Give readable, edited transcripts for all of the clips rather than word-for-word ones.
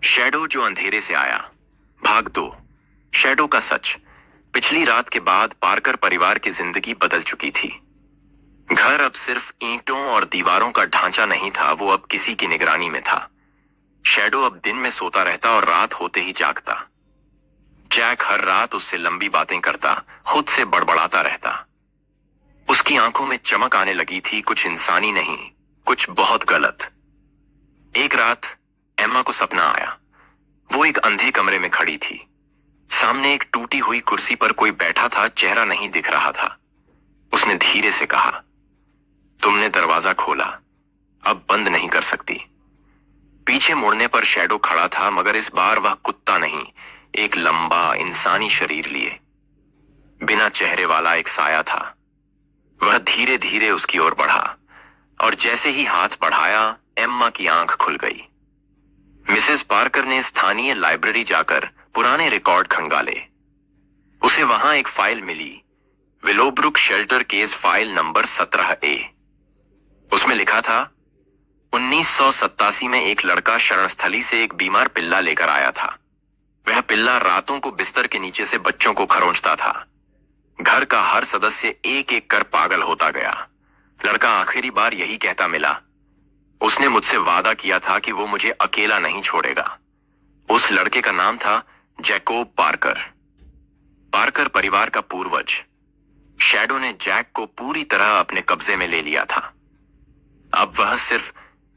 Shadow जो अंधेरे से आया। भाग 2। शैडो का सच। पिछली रात के बाद पार्कर परिवार की जिंदगी बदल चुकी थी। घर अब सिर्फ ईंटों और दीवारों का ढांचा नहीं था, वो अब किसी की निगरानी में था। शैडो अब दिन में सोता रहता और रात होते ही जागता। जैक हर रात उससे लंबी बातें करता, खुद से बड़बड़ाता रहता। उसकी आंखों में चमक आने लगी थी, कुछ इंसानी नहीं, कुछ बहुत गलत। एक रात एम्मा को सपना आया। वो एक अंधे कमरे में खड़ी थी। सामने एक टूटी हुई कुर्सी पर कोई बैठा था, चेहरा नहीं दिख रहा था। उसने धीरे से कहा, तुमने दरवाजा खोला, अब बंद नहीं कर सकती। पीछे मुड़ने पर शैडो खड़ा था, मगर इस बार वह कुत्ता नहीं, एक लंबा इंसानी शरीर लिए बिना चेहरे वाला एक साया था। वह धीरे धीरे उसकी ओर बढ़ा और जैसे ही हाथ बढ़ाया, एम्मा की आंख खुल गई। मिसेस पार्कर ने स्थानीय लाइब्रेरी जाकर पुराने रिकॉर्ड खंगाले। उसे वहां एक फाइल मिली, Willowbrook shelter case file number 17A। उसमें लिखा था, 1987 में एक लड़का शरणस्थली से एक बीमार पिल्ला लेकर आया था। वह पिल्ला रातों को बिस्तर के नीचे से बच्चों को खरोंचता था। घर का हर सदस्य एक एक कर पागल होता गया। लड़का आखिरी बार यही कहता मिला, उसने मुझसे वादा किया था कि वो मुझे अकेला नहीं छोड़ेगा। उस लड़के का नाम था जैकोब पार्कर। पार्कर परिवार का पूर्वज। शैडो ने जैक को पूरी तरह अपने कब्जे में ले लिया था। अब वह सिर्फ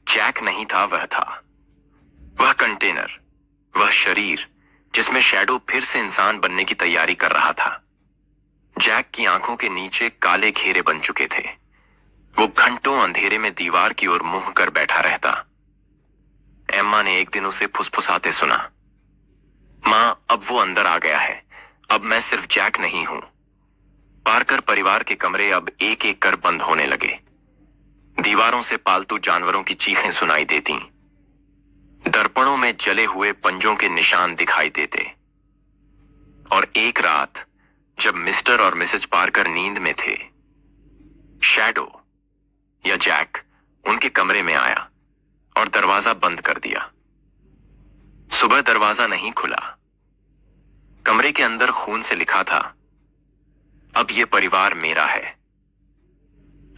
जैक नहीं था, वह था वह कंटेनर, वह शरीर जिसमें शैडो फिर से इंसान बनने की तैयारी कर रहा था। जैक की आंखों के नीचे काले घेरे बन चुके थे। वो घंटों अंधेरे में दीवार की ओर मुंह कर बैठा रहता। एम्मा ने एक दिन उसे फुसफुसाते सुना, मां, अब वो अंदर आ गया है, अब मैं सिर्फ जैक नहीं हूं। पार्कर परिवार के कमरे अब एक एक कर बंद होने लगे। दीवारों से पालतू जानवरों की चीखें सुनाई देती। दर्पणों में जले हुए पंजों के निशान दिखाई देते। और एक रात जब मिस्टर और मिसेज पार्कर नींद में थे, शैडो या जैक उनके कमरे में आया और दरवाजा बंद कर दिया। सुबह दरवाजा नहीं खुला। कमरे के अंदर खून से लिखा था, अब यह परिवार मेरा है।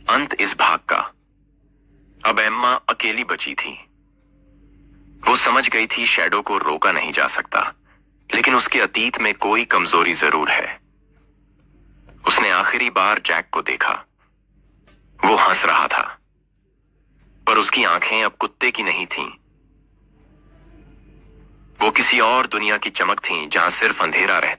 अंत इस भाग का। अब एम्मा अकेली बची थी। वो समझ गई थी शैडो को रोका नहीं जा सकता, लेकिन उसके अतीत में कोई कमजोरी जरूर है। उसने आखिरी बार जैक को देखा। वो हंस रहा था, पर उसकी आंखें अब कुत्ते की नहीं थीं। वो किसी और दुनिया की चमक थीं, जहां सिर्फ अंधेरा रहता।